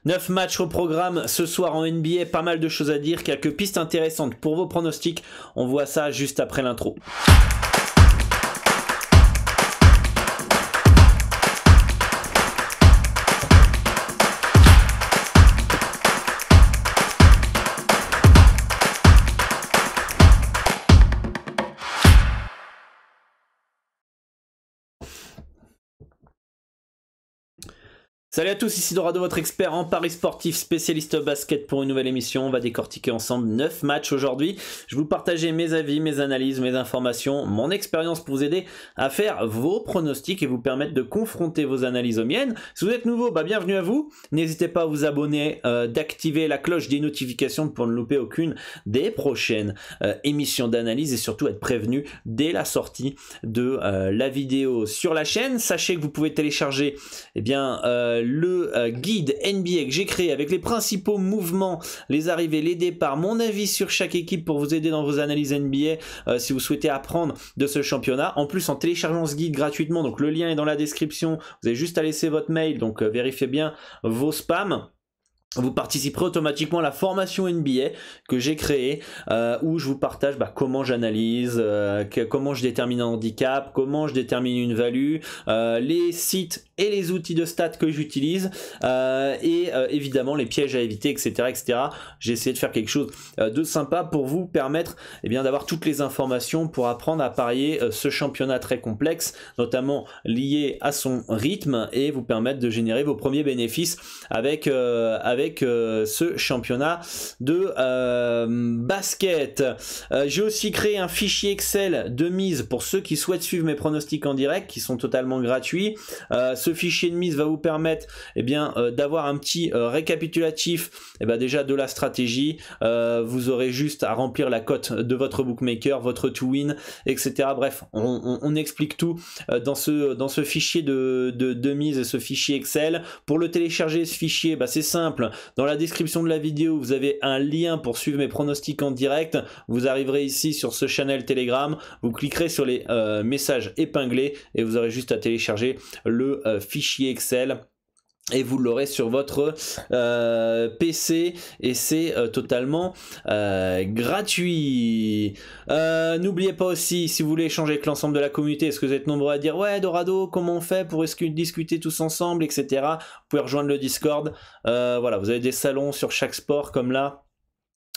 9 matchs au programme ce soir en NBA, pas mal de choses à dire, quelques pistes intéressantes pour vos pronostics. On voit ça juste après l'intro. Salut à tous, ici Dorado, votre expert en paris sportif, spécialiste basket pour une nouvelle émission. On va décortiquer ensemble 9 matchs aujourd'hui. Je vais vous partager mes avis, mes analyses, mes informations, mon expérience pour vous aider à faire vos pronostics et vous permettre de confronter vos analyses aux miennes. Si vous êtes nouveau, bienvenue à vous. N'hésitez pas à vous abonner, d'activer la cloche des notifications pour ne louper aucune des prochaines émissions d'analyse et surtout être prévenu dès la sortie de la vidéo sur la chaîne. Sachez que vous pouvez télécharger le guide NBA que j'ai créé avec les principaux mouvements, les arrivées, les départs, mon avis sur chaque équipe pour vous aider dans vos analyses NBA si vous souhaitez apprendre de ce championnat. En plus, en téléchargeant ce guide gratuitement, donc le lien est dans la description, vous avez juste à laisser votre mail, donc vérifiez bien vos spams. Vous participerez automatiquement à la formation NBA que j'ai créée où je vous partage comment j'analyse, comment je détermine un handicap, comment je détermine une value, les sites et les outils de stats que j'utilise et évidemment les pièges à éviter, etc. etc. J'ai essayé de faire quelque chose de sympa pour vous permettre d'avoir toutes les informations pour apprendre à parier ce championnat très complexe, notamment lié à son rythme, et vous permettre de générer vos premiers bénéfices avec ce championnat de basket. J'ai aussi créé un fichier Excel de mise pour ceux qui souhaitent suivre mes pronostics en direct, qui sont totalement gratuits. Ce fichier de mise va vous permettre d'avoir un petit récapitulatif déjà de la stratégie. Vous aurez juste à remplir la cote de votre bookmaker, votre to win, etc. Bref, on explique tout dans ce fichier de mise et ce fichier Excel. Pour le télécharger, ce fichier, c'est simple. Dans la description de la vidéo, vous avez un lien pour suivre mes pronostics en direct. Vous arriverez ici sur ce channel Telegram, vous cliquerez sur les messages épinglés et vous aurez juste à télécharger le fichier Excel. Et vous l'aurez sur votre PC et c'est totalement gratuit. N'oubliez pas aussi, si vous voulez échanger avec l'ensemble de la communauté, est-ce que vous êtes nombreux à dire ouais Dorado, comment on fait pour discuter tous ensemble, etc. Vous pouvez rejoindre le Discord. Voilà, vous avez des salons sur chaque sport comme là.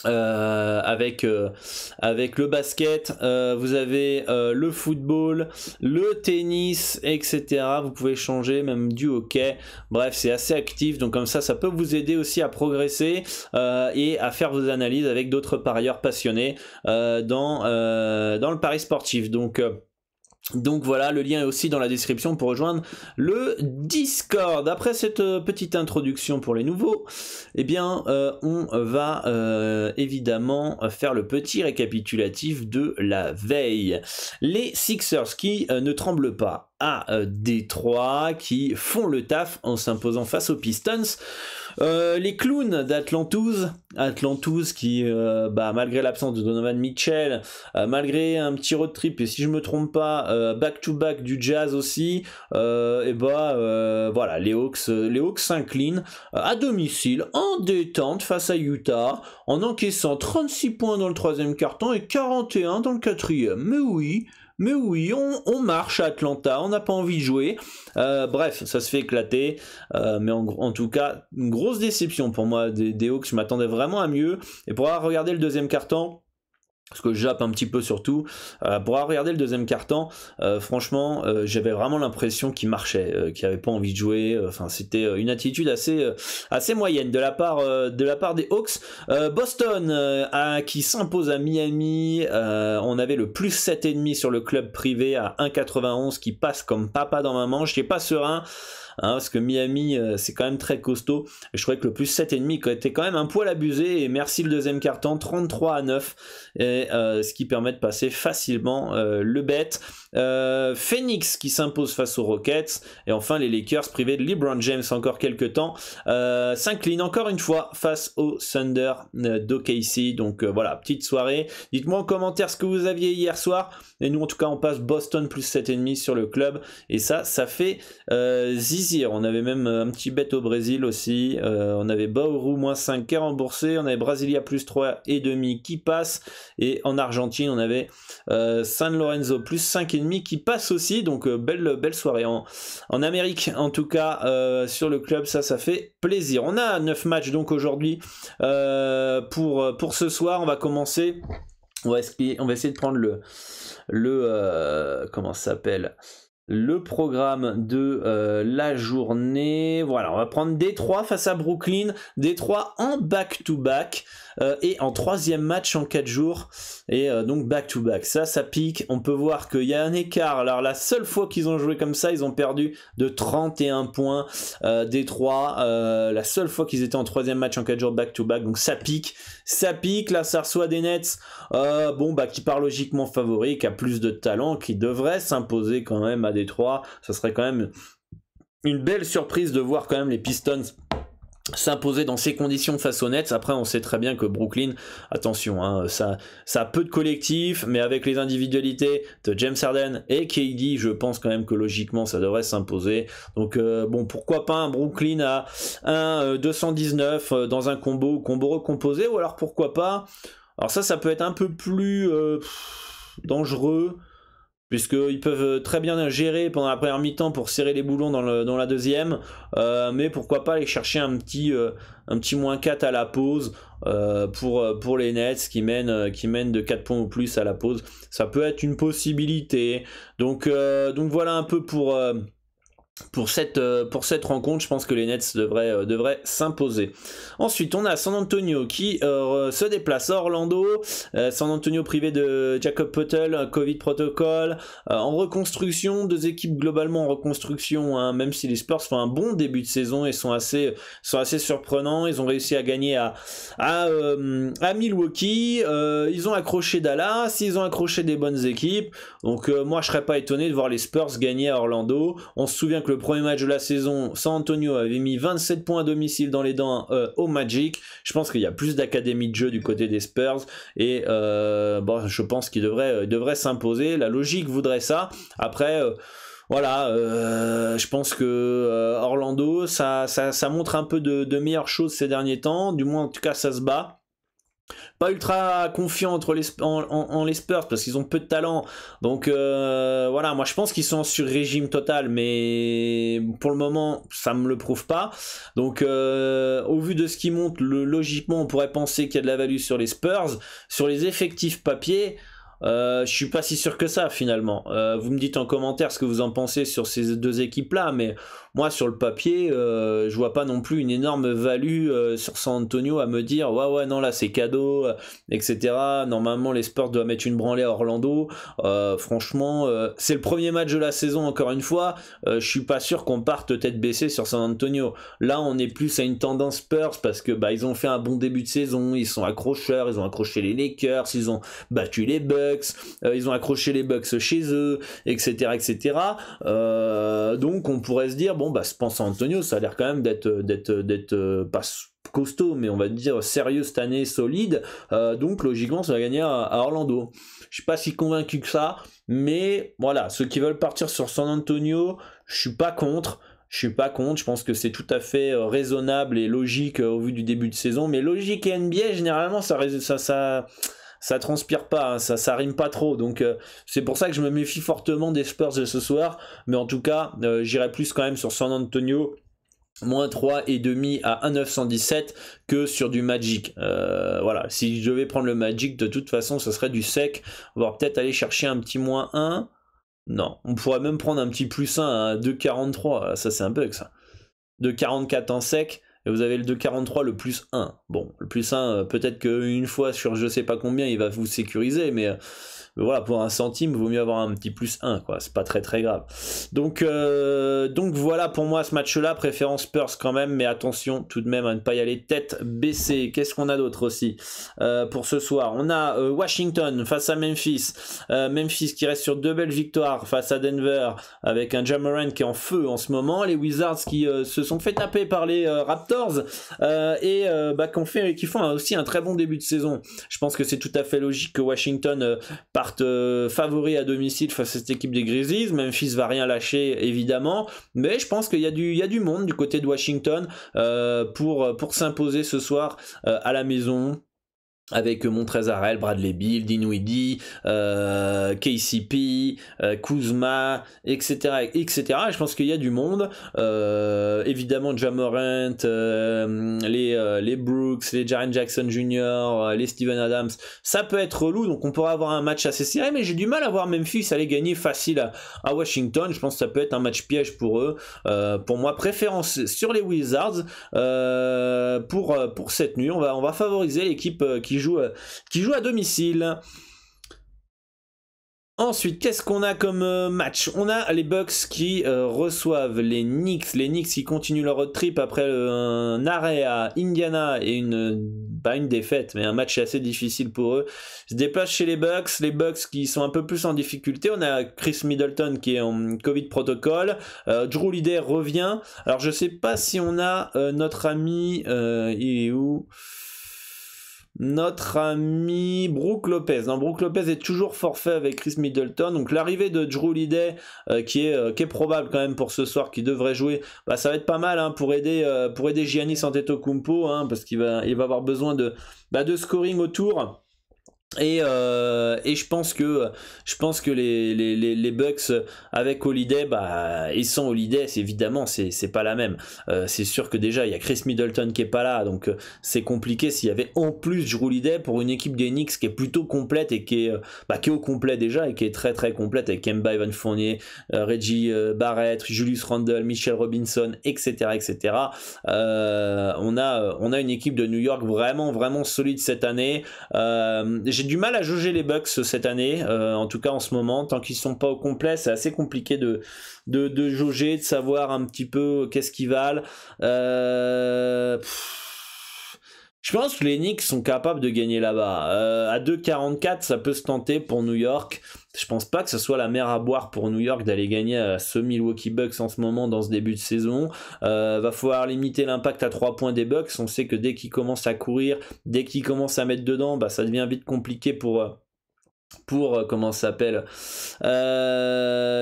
Avec le basket, vous avez le football, le tennis, etc. Vous pouvez changer, même du hockey. Bref, c'est assez actif, donc comme ça peut vous aider aussi à progresser et à faire vos analyses avec d'autres parieurs passionnés dans le pari sportif. Donc voilà, le lien est aussi dans la description pour rejoindre le Discord. Après cette petite introduction pour les nouveaux, on va évidemment faire le petit récapitulatif de la veille. Les Sixers qui ne tremblent pas à Détroit, qui font le taf en s'imposant face aux Pistons. Les clowns d'Atlantouz qui, malgré l'absence de Donovan Mitchell, malgré un petit road trip, et si je me trompe pas, back-to-back du Jazz aussi, voilà, les Hawks s'inclinent à domicile, en détente face à Utah, en encaissant 36 points dans le troisième quart-temps et 41 dans le quatrième. Mais oui, on marche à Atlanta, on n'a pas envie de jouer. Bref, ça se fait éclater. Mais en tout cas, une grosse déception pour moi des Hawks. Je m'attendais vraiment à mieux. Et pour avoir regardé le deuxième quart-temps, parce que je jappe un petit peu surtout, pour avoir regardé le deuxième quart-temps, franchement, j'avais vraiment l'impression qu'il marchait, qu'il n'avait pas envie de jouer. Enfin, c'était une attitude assez moyenne de la part des Hawks. Boston qui s'impose à Miami. On avait le plus 7,5 sur le club privé à 1,91 qui passe comme papa dans ma manche. Je n'étais pas serein. Parce que Miami c'est quand même très costaud. Je trouvais que le plus 7,5 était quand même un poil abusé, et merci le deuxième quart-temps, 33-9, et ce qui permet de passer facilement le bet. Phoenix qui s'impose face aux Rockets, et enfin les Lakers privés de LeBron James encore quelques temps s'inclinent encore une fois face au Thunder d'OKC. Donc voilà, petite soirée. Dites-moi en commentaire ce que vous aviez hier soir, et nous en tout cas on passe Boston plus 7,5 sur le club, et ça fait zizi Vizier, on avait même un petit bet au Brésil aussi, on avait Bauru -5 qui est remboursé, on avait Brasilia +3,5 qui passe, et en Argentine on avait San Lorenzo +5,5 qui passe aussi, donc belle soirée en Amérique en tout cas sur le club, ça fait plaisir. On a 9 matchs donc aujourd'hui pour ce soir. On va commencer, on va essayer de prendre comment ça s'appelle, le programme de la journée. Voilà, on va prendre Détroit face à Brooklyn, Détroit en back-to-back et en troisième match en 4 jours, et donc back-to-back, ça pique. On peut voir qu'il y a un écart. Alors la seule fois qu'ils ont joué comme ça, ils ont perdu de 31 points, Détroit, la seule fois qu'ils étaient en troisième match en 4 jours back-to-back, donc ça pique, là ça reçoit des Nets, qui part logiquement favori, qui a plus de talent, qui devrait s'imposer quand même à Détroit. Ça serait quand même une belle surprise de voir quand même les Pistons s'imposer dans ces conditions face aux Nets. Après on sait très bien que Brooklyn, attention, hein, ça a peu de collectif, mais avec les individualités de James Harden et KD, je pense quand même que logiquement ça devrait s'imposer. Donc pourquoi pas un Brooklyn à 219 dans un combo recomposé, ou alors pourquoi pas, alors ça peut être un peu plus dangereux, puisqu'ils peuvent très bien gérer pendant la première mi-temps pour serrer les boulons dans la deuxième, mais pourquoi pas aller chercher un petit -4 à la pause pour les Nets qui mènent de 4 points ou plus à la pause. Ça peut être une possibilité. Donc voilà un peu pour cette rencontre. Je pense que les Nets devraient s'imposer. Ensuite on a San Antonio qui se déplace à Orlando. San Antonio privé de Jacob Poeltl, Covid protocole, en reconstruction, deux équipes globalement en reconstruction, hein, même si les Spurs font un bon début de saison et sont assez surprenants. Ils ont réussi à gagner à Milwaukee, ils ont accroché Dallas, ils ont accroché des bonnes équipes, donc moi je serais pas étonné de voir les Spurs gagner à Orlando. On se souvient que le premier match de la saison, San Antonio avait mis 27 points à domicile dans les dents au Magic. Je pense qu'il y a plus d'académie de jeu du côté des Spurs, et je pense qu'ils devraient s'imposer. La logique voudrait ça. Après je pense que Orlando ça montre un peu de meilleures choses ces derniers temps, du moins en tout cas ça se bat. Pas ultra confiant en les Spurs parce qu'ils ont peu de talent, donc moi je pense qu'ils sont sur régime total, mais pour le moment ça me le prouve pas. Donc au vu de ce qui monte, logiquement on pourrait penser qu'il y a de la value sur les Spurs. Sur les effectifs papier, je suis pas si sûr que ça finalement. Vous me dites en commentaire ce que vous en pensez sur ces deux équipes là, mais moi sur le papier je vois pas non plus une énorme value sur San Antonio à me dire ouais non là c'est cadeau, etc. Normalement les Spurs doivent mettre une branlée à Orlando. Franchement c'est le premier match de la saison, encore une fois, je suis pas sûr qu'on parte tête baissée sur San Antonio. Là on est plus à une tendance Spurs parce que ils ont fait un bon début de saison, ils sont accrocheurs, ils ont accroché les Lakers, ils ont battu les Bucks, ils ont accroché les Bucks chez eux, etc. Donc on pourrait se dire San Antonio ça a l'air quand même d'être pas costaud, mais on va dire sérieux cette année, solide, donc logiquement ça va gagner à Orlando. Je suis pas si convaincu que ça, mais voilà, ceux qui veulent partir sur San Antonio, je suis pas contre, je pense que c'est tout à fait raisonnable et logique au vu du début de saison, mais logique et NBA généralement ça transpire pas, hein, ça rime pas trop, donc c'est pour ça que je me méfie fortement des Spurs de ce soir, mais en tout cas j'irai plus quand même sur San Antonio -3,5 à 1,917 que sur du Magic. Si je devais prendre le Magic, de toute façon ce serait du sec, voire peut-être aller chercher un petit -1. Non, on pourrait même prendre un petit +1 à 2,43, ça c'est un bug ça. 2,44 en sec, et vous avez le 2,43, le +1. Bon, le +1, peut-être qu'une fois sur je sais pas combien, il va vous sécuriser, mais voilà, pour un centime, il vaut mieux avoir un petit +1, quoi. C'est pas très très grave. Donc voilà pour moi ce match-là, préférence Spurs quand même, mais attention tout de même à ne pas y aller tête baissée. Qu'est-ce qu'on a d'autre aussi pour ce soir? On a Washington face à Memphis. Memphis qui reste sur 2 belles victoires face à Denver, avec un Ja Morant qui est en feu en ce moment. Les Wizards qui se sont fait taper par les Raptors Raptors qui font aussi un très bon début de saison. Je pense que c'est tout à fait logique que Washington parte favori à domicile face à cette équipe des Grizzlies. Memphis va rien lâcher évidemment, mais je pense qu'il y a du monde du côté de Washington pour s'imposer ce soir à la maison, avec Montrezl Harrell, Bradley Beal, Dinwiddie, KCP, Kuzma, etc., etc. Je pense qu'il y a du monde. Évidemment, Ja Morant, les Brooks, les Jaren Jackson Jr., les Steven Adams. Ça peut être relou, donc on pourra avoir un match assez serré, mais j'ai du mal à voir Memphis aller gagner facile à Washington. Je pense que ça peut être un match piège pour eux. Pour moi, préférence sur les Wizards pour cette nuit. On va favoriser l'équipe qui joue à domicile. Ensuite, qu'est-ce qu'on a comme match? On a les Bucks qui reçoivent les Knicks qui continuent leur road trip après un arrêt à Indiana et pas une défaite, mais un match assez difficile pour eux. Ils se déplacent chez les Bucks qui sont un peu plus en difficulté. On a Chris Middleton qui est en Covid protocol. Jrue Holiday revient. Alors je sais pas si on a notre ami, il est où? Notre ami Brook Lopez. Non, Brook Lopez est toujours forfait avec Chris Middleton. Donc l'arrivée de Jrue Holiday qui est probable quand même pour ce soir, qui devrait jouer, ça va être pas mal pour aider Giannis Antetokounmpo, parce qu'il va avoir besoin de scoring autour. Et je pense que les Bucks avec Holiday, ils sont Holiday, c'est pas la même. C'est sûr que déjà il y a Chris Middleton qui est pas là, donc c'est compliqué s'il y avait en plus Jrue Holiday pour une équipe des Knicks qui est plutôt complète et qui est au complet déjà et qui est très très complète avec Kemba, Evan Fournier, Reggie Barrett, Julius Randle, Mitchell Robinson, etc., etc. On a une équipe de New York vraiment vraiment solide cette année. J'ai du mal à jauger les Bucks cette année, en tout cas en ce moment, tant qu'ils sont pas au complet, c'est assez compliqué de jauger, de savoir un petit peu qu'est-ce qu'ils valent. Je pense que les Knicks sont capables de gagner là-bas. À 2,44, ça peut se tenter pour New York. Je pense pas que ce soit la mer à boire pour New York d'aller gagner à ce Milwaukee Bucks en ce moment dans ce début de saison. Va falloir limiter l'impact à 3 points des Bucks. On sait que dès qu'ils commencent à courir, dès qu'ils commencent à mettre dedans, ça devient vite compliqué pour comment ça s'appelle,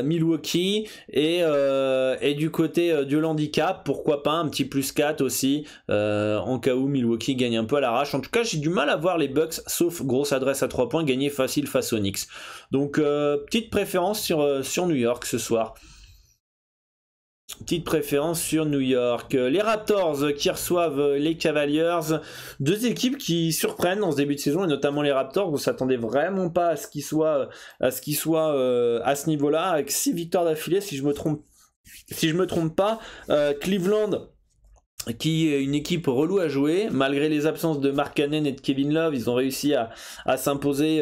Milwaukee, et du côté du handicap, pourquoi pas un petit plus 4 aussi, en cas où Milwaukee gagne un peu à l'arrache. En tout cas, j'ai du mal à voir les Bucks, sauf grosse adresse à 3 points, gagner facile face aux Knicks. Donc petite préférence sur New York ce soir. Petite préférence sur New York. Les Raptors qui reçoivent les Cavaliers, deux équipes qui surprennent dans ce début de saison, et notamment les Raptors. On ne s'attendait vraiment pas à ce qu'ils soient à ce niveau-là, avec 6 victoires d'affilée si je me trompe pas. Cleveland, qui est une équipe relou à jouer, malgré les absences de Mark Cannon et de Kevin Love, ils ont réussi à s'imposer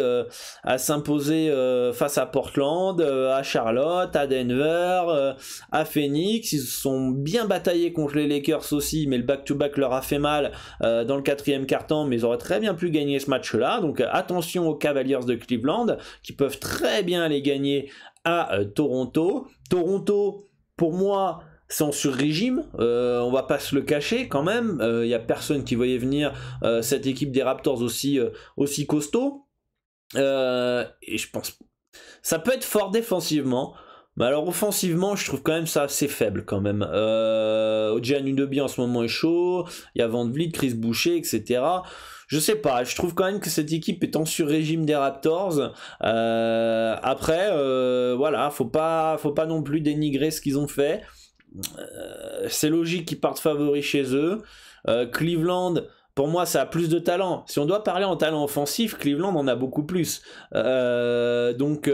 face à Portland, à Charlotte, à Denver, à Phoenix. Ils se sont bien bataillés contre les Lakers aussi, mais le back-to-back leur a fait mal dans le 4e quart-temps, mais ils auraient très bien pu gagner ce match-là. Donc attention aux Cavaliers de Cleveland, qui peuvent très bien aller gagner à Toronto. Toronto, pour moi, c'est en sur-régime, on va pas se le cacher quand même, y a personne qui voyait venir cette équipe des Raptors aussi costaud, et je pense ça peut être fort défensivement, mais alors offensivement je trouve quand même ça assez faible quand même. OG Anunoby en ce moment est chaud, il y a Van Vliet, Chris Boucher, etc. Je sais pas, je trouve quand même que cette équipe est en sur-régime des Raptors. Après, voilà, faut pas non plus dénigrer ce qu'ils ont fait. C'est logique qu'ils partent favoris chez eux. Cleveland, pour moi, ça a plus de talent. Si on doit parler en talent offensif, Cleveland en a beaucoup plus. Donc,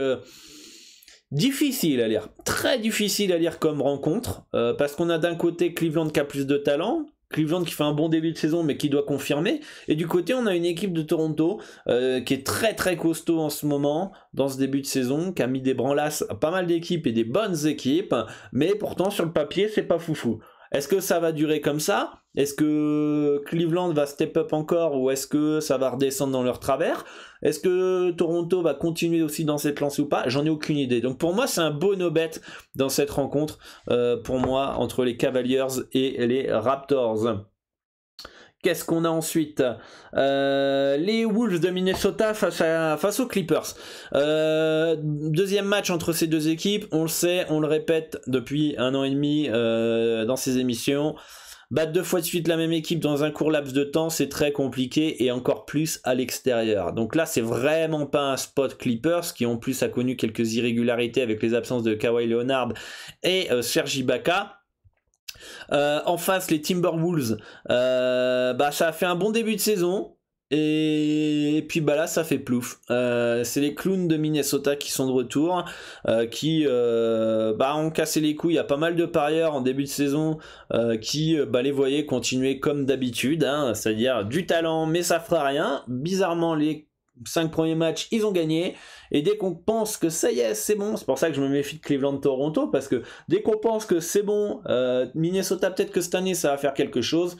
difficile à lire. Très difficile à lire comme rencontre. Parce qu'on a d'un côté Cleveland qui a plus de talent. Cleveland qui fait un bon début de saison mais qui doit confirmer, et du côté on a une équipe de Toronto qui est très très costaud en ce moment dans ce début de saison, qui a mis des branlasses à pas mal d'équipes et des bonnes équipes, mais pourtant sur le papier c'est pas foufou. Est-ce que ça va durer comme ça? Est-ce que Cleveland va step up encore, ou est-ce que ça va redescendre dans leur travers? Est-ce que Toronto va continuer aussi dans cette lancée ou pas? J'en ai aucune idée. Donc pour moi, c'est un beau no-bet dans cette rencontre, pour moi, entre les Cavaliers et les Raptors. Qu'est-ce qu'on a ensuite? Les Wolves de Minnesota face aux Clippers. Deuxième match entre ces deux équipes. On le sait, on le répète depuis 1 an et demi dans ces émissions. Battre 2 fois de suite la même équipe dans un court laps de temps, c'est très compliqué et encore plus à l'extérieur. Donc là, c'est vraiment pas un spot Clippers qui en plus a connu quelques irrégularités avec les absences de Kawhi Leonard et Serge Ibaka. En face, les Timberwolves, ça a fait un bon début de saison. Et puis là ça fait plouf. C'est les clowns de Minnesota qui sont de retour, qui ont cassé les couilles. Il y a pas mal de parieurs en début de saison qui les voyaient continuer comme d'habitude, hein, c'est-à-dire du talent mais ça fera rien. Bizarrement les 5 premiers matchs ils ont gagné, et dès qu'on pense que ça y est c'est bon, c'est pour ça que je me méfie de Cleveland-Toronto, parce que dès qu'on pense que c'est bon, Minnesota peut-être que cette année ça va faire quelque chose,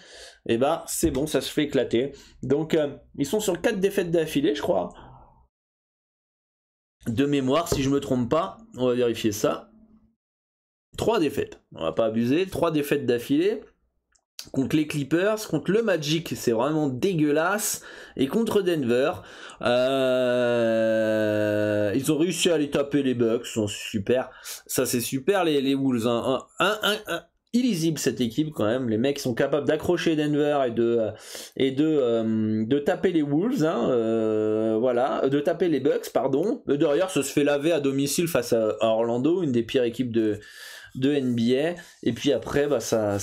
et c'est bon, ça se fait éclater. Donc ils sont sur 4 défaites d'affilée je crois, de mémoire si je me trompe pas, on va vérifier ça. 3 défaites, on va pas abuser, 3 défaites d'affilée contre les Clippers, contre le Magic, c'est vraiment dégueulasse, et contre Denver. Ils ont réussi à aller taper les Bucks, sont super. Ça c'est super les Wolves. Illisible cette équipe quand même. Les mecs sont capables d'accrocher Denver et de taper les Wolves, de taper les Bucks, pardon. D'ailleurs, ça se fait laver à domicile face à Orlando, une des pires équipes de NBA, et puis après ça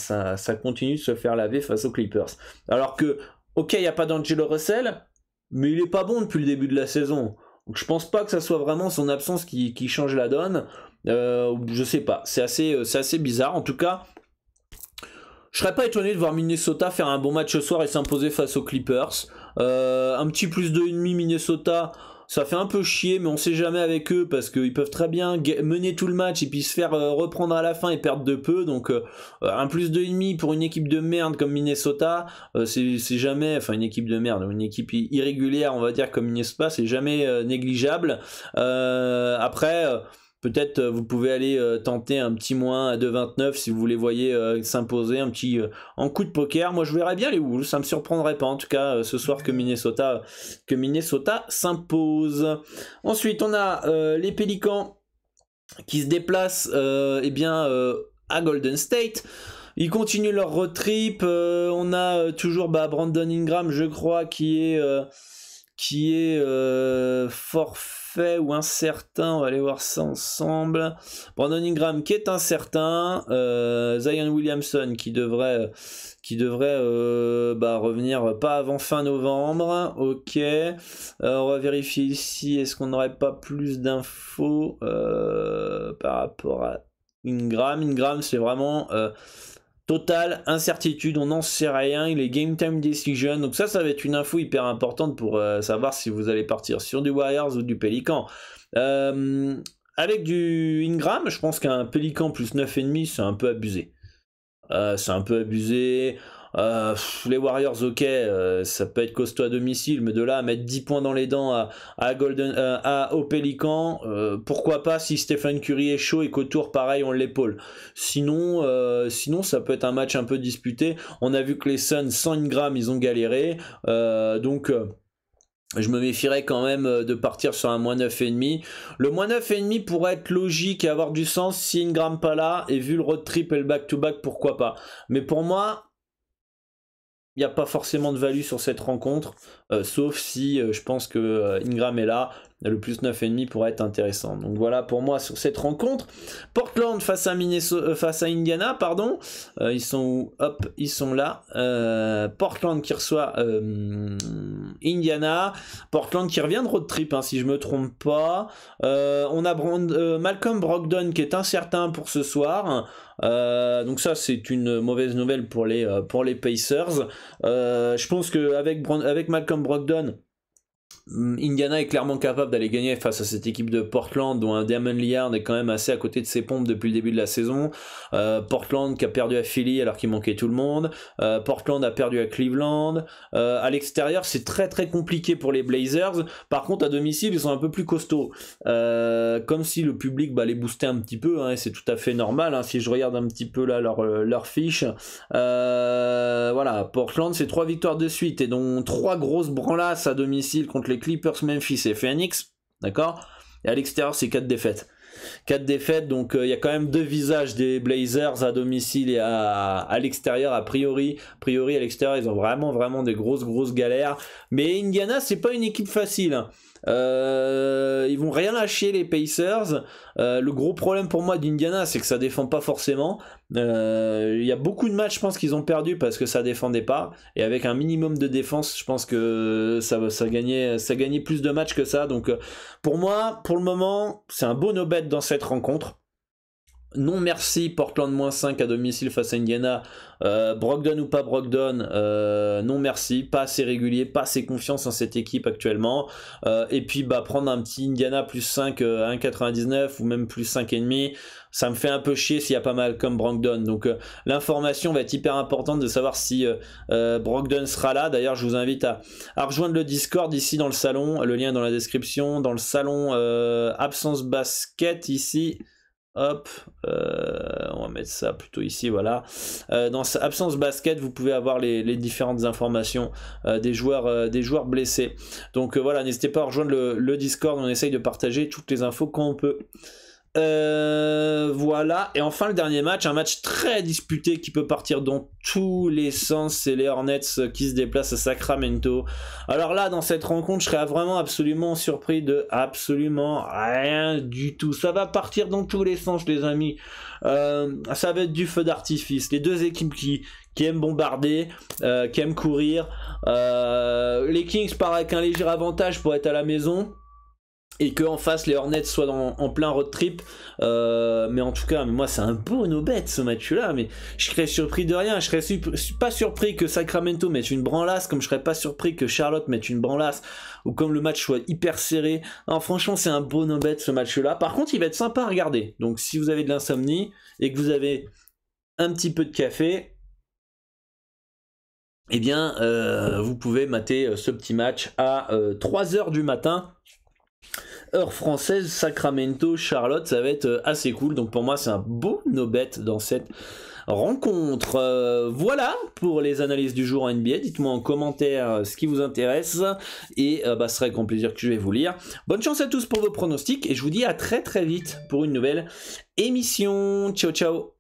continue de se faire laver face aux Clippers. Alors que, ok, il n'y a pas d'Angelo Russell, mais il est pas bon depuis le début de la saison. Donc je pense pas que ça soit vraiment son absence qui change la donne. Je sais pas, c'est assez bizarre. En tout cas, je serais pas étonné de voir Minnesota faire un bon match ce soir et s'imposer face aux Clippers. Un petit plus 2,5 Minnesota, ça fait un peu chier, mais on sait jamais avec eux, parce qu'ils peuvent très bien mener tout le match et puis se faire reprendre à la fin et perdre de peu. Donc un plus 2,5 pour une équipe de merde comme Minnesota, c'est jamais, enfin une équipe de merde, une équipe irrégulière on va dire comme Minnesota, c'est jamais négligeable. Après peut-être vous pouvez aller tenter un petit moins à 2,29 si vous les voyez s'imposer, un petit en coup de poker. Moi je verrais bien les Wolves, ça me surprendrait pas en tout cas ce soir que Minnesota s'impose. Ensuite on a les Pélicans qui se déplacent à Golden State. Ils continuent leur road trip. On a toujours Brandon Ingram, je crois, qui est forfait ou incertain. On va aller voir ça ensemble. Brandon Ingram qui est incertain. Zion Williamson qui devrait revenir pas avant fin novembre. Ok. On va vérifier ici. Est-ce qu'on n'aurait pas plus d'infos par rapport à Ingram, c'est vraiment totale incertitude, on n'en sait rien, il est game time decision, donc ça va être une info hyper importante pour savoir si vous allez partir sur du Warriors ou du Pélican. Avec du Ingram, je pense qu'un Pélican plus 9,5 c'est un peu abusé. Les Warriors, ok, ça peut être costaud à domicile, mais de là à mettre 10 points dans les dents au Pélican, pourquoi pas si Stephen Curry est chaud et qu'autour pareil on l'épaule. Sinon ça peut être un match un peu disputé. On a vu que les Suns sans Ingram ils ont galéré, donc je me méfierais quand même de partir sur un moins 9,5. Le moins 9,5 pourrait être logique et avoir du sens si Ingram pas là, et vu le road trip et le back-to-back, pourquoi pas. Mais pour moi, il n'y a pas forcément de value sur cette rencontre, sauf si je pense que Ingram est là, le plus 9,5 pourrait être intéressant. Donc voilà pour moi sur cette rencontre. Portland face à Indiana, pardon. Ils sont où? Hop, ils sont là. Portland qui reçoit Indiana. Portland qui revient de road trip, si je me trompe pas. On a Malcolm Brogdon qui est incertain pour ce soir. Donc ça c'est une mauvaise nouvelle pour les Pacers. Je pense qu'avec Malcolm Brogdon, Indiana est clairement capable d'aller gagner face à cette équipe de Portland, dont un Damian Lillard est quand même assez à côté de ses pompes depuis le début de la saison. Portland qui a perdu à Philly alors qu'il manquait tout le monde. Portland a perdu à Cleveland. À l'extérieur c'est très très compliqué pour les Blazers. Par contre à domicile ils sont un peu plus costauds, comme si le public les boostait un petit peu, et c'est tout à fait normal, si je regarde un petit peu là leur fiche. Voilà, voilà, Portland c'est 3 victoires de suite et dont 3 grosses branlasses à domicile contre les Clippers, Memphis et Phoenix, d'accord. Et à l'extérieur c'est 4 défaites. 4 défaites, donc il y a quand même 2 visages des Blazers à domicile et à l'extérieur. A priori à l'extérieur ils ont vraiment des grosses galères. Mais Indiana c'est pas une équipe facile. Ils vont rien lâcher les Pacers. Le gros problème pour moi d'Indiana c'est que ça défend pas forcément. Il y a beaucoup de matchs je pense qu'ils ont perdu parce que ça défendait pas, et avec un minimum de défense je pense que ça gagnait plus de matchs que ça. Donc pour moi pour le moment c'est un beau no-bet dans cette rencontre. Non merci Portland -5 à domicile face à Indiana. Brogdon ou pas Brogdon, non merci, pas assez régulier, pas assez confiance en cette équipe actuellement. Et puis prendre un petit Indiana +5 à 1,99 ou même +5,5, ça me fait un peu chier s'il y a pas mal comme Brogdon. Donc l'information va être hyper importante de savoir si Brogdon sera là. D'ailleurs je vous invite à rejoindre le Discord ici dans le salon, le lien est dans la description, dans le salon Absence Basket ici. Hop, on va mettre ça plutôt ici, voilà. Dans Absence Basket, vous pouvez avoir les différentes informations des joueurs blessés. Donc voilà, n'hésitez pas à rejoindre le Discord, on essaye de partager toutes les infos quand on peut. Voilà, et enfin le dernier match, un match très disputé qui peut partir dans tous les sens, c'est les Hornets qui se déplacent à Sacramento. Alors là dans cette rencontre je serais vraiment absolument surpris de absolument rien du tout, ça va partir dans tous les sens les amis. Ça va être du feu d'artifice, les deux équipes qui aiment bombarder, qui aiment courir. Les Kings partent avec un léger avantage pour être à la maison, et que en face les Hornets soient en plein road trip. Mais en tout cas moi c'est un beau no-bet ce match là, mais je serais surpris de rien. Je serais pas surpris que Sacramento mette une branlasse, comme je serais pas surpris que Charlotte mette une branlasse, ou comme le match soit hyper serré. Non franchement c'est un beau no-bet ce match là. Par contre il va être sympa à regarder, donc si vous avez de l'insomnie et que vous avez un petit peu de café, eh bien vous pouvez mater ce petit match à 3h du matin heure française, Sacramento, Charlotte, ça va être assez cool. Donc pour moi c'est un beau no-bet dans cette rencontre. Voilà pour les analyses du jour en NBA. Dites-moi en commentaire ce qui vous intéresse, et ce sera avec grand plaisir que je vais vous lire. Bonne chance à tous pour vos pronostics et je vous dis à très vite pour une nouvelle émission. Ciao ciao.